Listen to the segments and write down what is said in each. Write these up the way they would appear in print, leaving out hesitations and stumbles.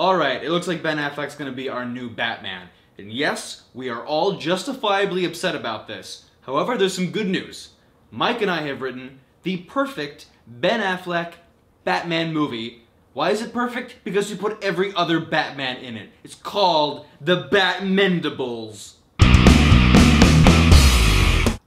Alright, it looks like Ben Affleck's gonna be our new Batman. And yes, we are all justifiably upset about this. However, there's some good news. Mike and I have written the perfect Ben Affleck Batman movie. Why is it perfect? Because we put every other Batman in it. It's called the BATMENDABLES.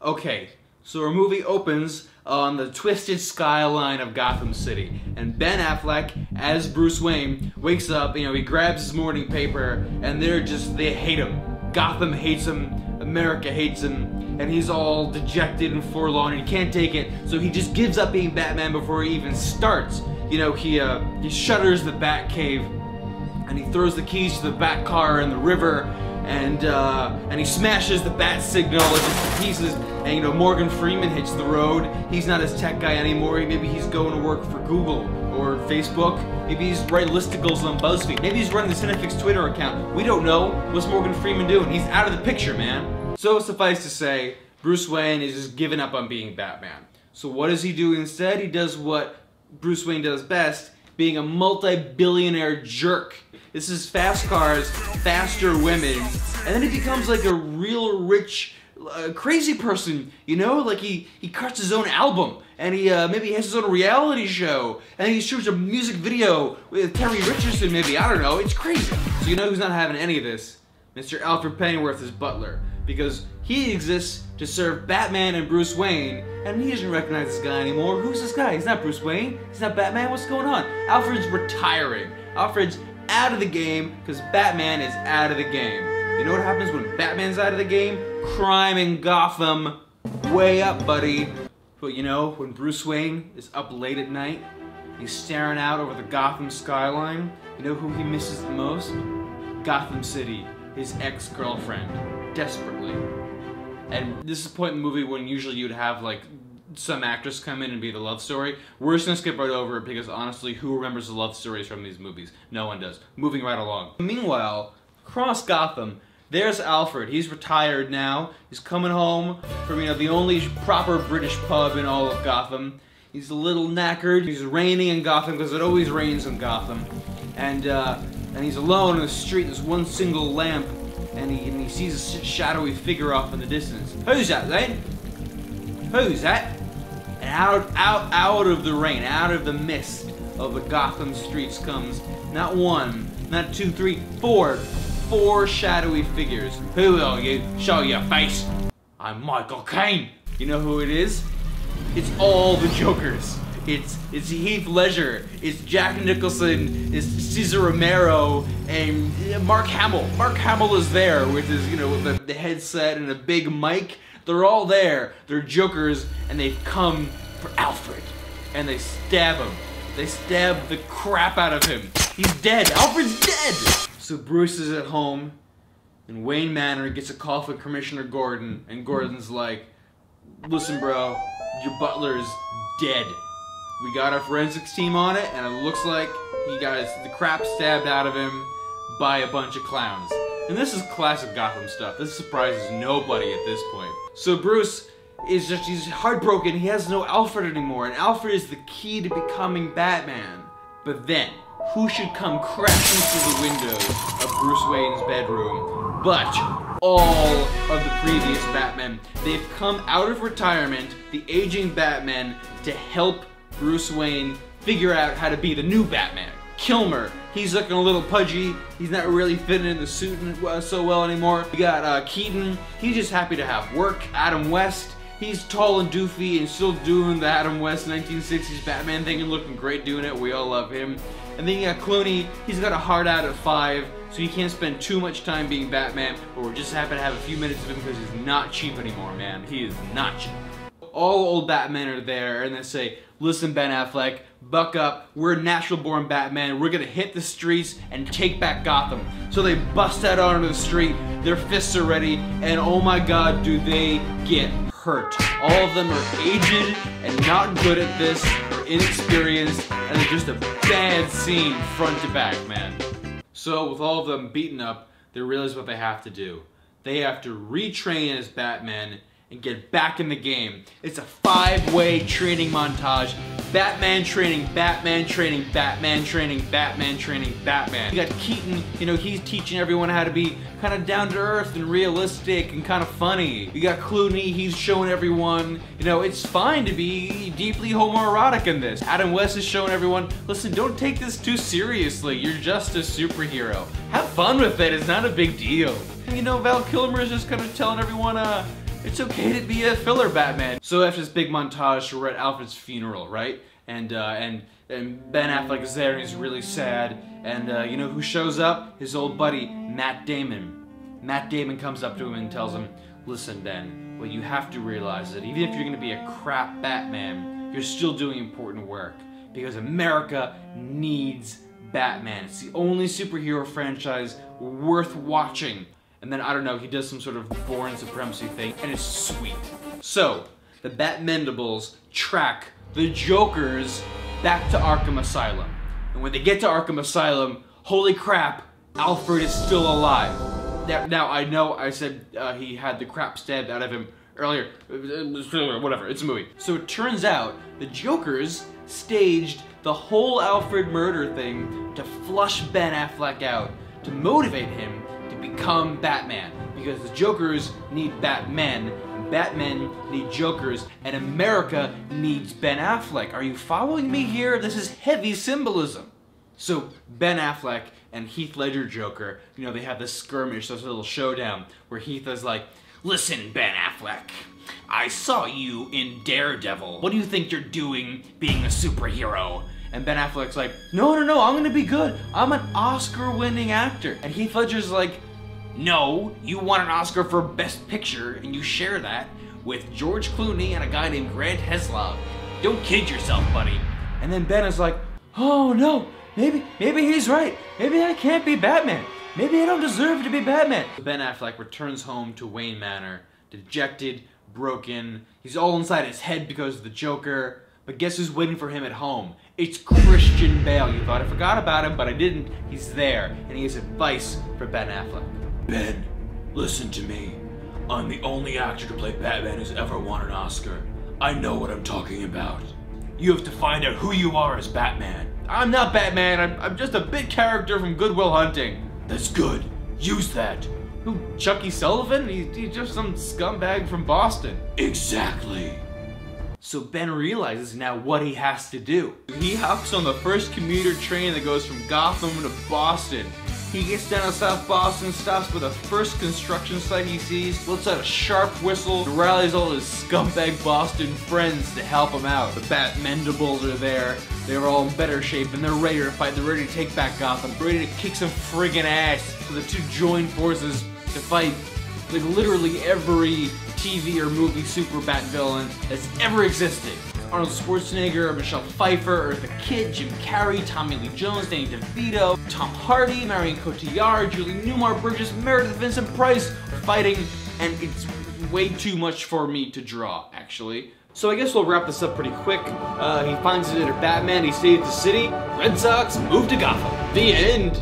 Okay, so our movie opens on the twisted skyline of Gotham City. And Ben Affleck, as Bruce Wayne, wakes up, he grabs his morning paper, and they hate him. Gotham hates him, America hates him, and he's all dejected and forlorn, and he can't take it, so he just gives up being Batman before he even starts. He shutters the Batcave, and he throws the keys to the Batcar in the river, and he smashes the bat signal into pieces, and Morgan Freeman hits the road. He's not his tech guy anymore. Maybe he's going to work for Google or Facebook. Maybe he's writing listicles on BuzzFeed. Maybe he's running the Cinefix Twitter account. We don't know. What's Morgan Freeman doing? He's out of the picture, man. So suffice to say, Bruce Wayne is just giving up on being Batman. So what does he do instead? He does what Bruce Wayne does best, being a multi-billionaire jerk. This is fast cars, faster women, and then he becomes like a real rich, crazy person, like he cuts his own album, and maybe he has his own reality show, and he shoots a music video with Terry Richardson, maybe, I don't know, it's crazy. So who's not having any of this? Mr. Alfred Pennyworth is butler, because he exists to serve Batman and Bruce Wayne, and he doesn't recognize this guy anymore. Who's this guy? He's not Bruce Wayne, he's not Batman, what's going on? Alfred's retiring. Alfred's out of the game, because Batman is out of the game. You know what happens when Batman's out of the game? Crime in Gotham, way up, buddy. But when Bruce Wayne is up late at night, he's staring out over the Gotham skyline, you know who he misses the most? Gotham City, his ex-girlfriend, desperately. And this is the point in the movie when usually you'd have like some actress come in and be the love story. We're just gonna skip right over it because honestly, who remembers the love stories from these movies? No one does. Moving right along. Meanwhile, across Gotham, there's Alfred. He's retired now. He's coming home from, the only proper British pub in all of Gotham. He's a little knackered. He's raining in Gotham because it always rains in Gotham. And he's alone in the street. There's one single lamp, and he sees a shadowy figure off in the distance. Who's that, then? Who's that? And out of the rain, out of the mist of the Gotham streets comes not one, not two, three, four shadowy figures. Who are you? Show your face. I'm Michael Caine. You know who it is? It's all the Jokers. It's Heath Ledger. It's Jack Nicholson. It's Cesar Romero and Mark Hamill. Mark Hamill is there with his, with the headset and a big mic. They're all there. They're Jokers, and they've come for Alfred. And they stab him. They stab the crap out of him. He's dead. Alfred's dead! So Bruce is at home, and Wayne Manor gets a call from Commissioner Gordon, and Gordon's like, listen bro, your butler's dead. We got our forensics team on it, and it looks like he got the crap stabbed out of him by a bunch of clowns. And this is classic Gotham stuff. This surprises nobody at this point. So Bruce is he's heartbroken. He has no Alfred anymore, and Alfred is the key to becoming Batman. But then, who should come crashing through the windows of Bruce Wayne's bedroom but all of the previous Batmen? They've come out of retirement, the aging Batman, to help Bruce Wayne figure out how to be the new Batman. Kilmer, he's looking a little pudgy. He's not really fitting in the suit so well anymore. We got Keaton, he's just happy to have work. Adam West, he's tall and doofy and still doing the Adam West 1960s Batman thing and looking great doing it. We all love him. And then you got Clooney, he's got a heart out at 5, so you can't spend too much time being Batman, but we're just happy to have a few minutes of him because he's not cheap anymore, man. He is not cheap. All old Batmen are there, and they say, listen Ben Affleck, buck up, we're natural born Batman, we're gonna hit the streets and take back Gotham. So they bust out onto the street, their fists are ready, and oh my god, do they get hurt. All of them are aged and not good at this, they're inexperienced, and they're just a bad scene front to back, man. So with all of them beaten up, they realize what they have to do. They have to retrain as Batman and get back in the game. It's a 5-way training montage Batman training, Batman training, Batman training, Batman training, Batman. You got Keaton, you know, he's teaching everyone how to be kind of down to earth and realistic and kind of funny. You got Clooney, he's showing everyone, you know, it's fine to be deeply homoerotic in this. Adam West is showing everyone, listen, don't take this too seriously. You're just a superhero. Have fun with it, it's not a big deal. And, you know, Val Kilmer is just kind of telling everyone, it's okay to be a filler Batman. So after this big montage, we're at Alfred's funeral, right? And Ben Affleck is there and he's really sad. And you know who shows up? His old buddy, Matt Damon. Matt Damon comes up to him and tells him, listen Ben, well you have to realize that even if you're gonna be a crap Batman, you're still doing important work. Because America needs Batman. It's the only superhero franchise worth watching. And then, I don't know, he does some sort of born supremacy thing, and it's sweet. So, the Batmendables track the Jokers back to Arkham Asylum. And when they get to Arkham Asylum, holy crap, Alfred is still alive. Now I know I said he had the crap stabbed out of him earlier, whatever, it's a movie. So it turns out the Jokers staged the whole Alfred murder thing to flush Ben Affleck out, to motivate him to become Batman, because the Jokers need Batmen, and Batmen need Jokers, and America needs Ben Affleck. Are you following me here? This is heavy symbolism. So Ben Affleck and Heath Ledger Joker, you know, they have this skirmish, this little showdown, where Heath is like, listen Ben Affleck, I saw you in Daredevil. What do you think you're doing being a superhero? And Ben Affleck's like, no, I'm gonna be good. I'm an Oscar-winning actor. And Heath Ledger's like, no, you won an Oscar for Best Picture, and you share that with George Clooney and a guy named Grant Heslov. Don't kid yourself, buddy. And then Ben is like, oh no, maybe he's right. Maybe I can't be Batman. Maybe I don't deserve to be Batman. Ben Affleck returns home to Wayne Manor, dejected, broken. He's all inside his head because of the Joker. But guess who's waiting for him at home? It's Christian Bale. You thought I forgot about him, but I didn't. He's there, and he has advice for Ben Affleck. Ben, listen to me. I'm the only actor to play Batman who's ever won an Oscar. I know what I'm talking about. You have to find out who you are as Batman. I'm not Batman. I'm just a big character from Good Will Hunting. That's good. Use that. Who, Chucky Sullivan? He's just some scumbag from Boston. Exactly. So Ben realizes now what he has to do. He hops on the first commuter train that goes from Gotham to Boston. He gets down to South Boston, stops by the first construction site he sees, lets out a sharp whistle, and rallies all his scumbag Boston friends to help him out. The Batmendables are there. They're all in better shape and they're ready to fight. They're ready to take back Gotham. They're ready to kick some friggin' ass. So the two join forces to fight like literally every TV or movie super bat villain that's ever existed. Arnold Schwarzenegger, Michelle Pfeiffer, Eartha Kitt, Jim Carrey, Tommy Lee Jones, Danny DeVito, Tom Hardy, Marion Cotillard, Julie Newmar-Burgess, Meredith Vincent Price fighting, and it's way too much for me to draw, actually. So I guess we'll wrap this up pretty quick. He finds his inner Batman, he saves the city, Red Sox move to Gotham. The end.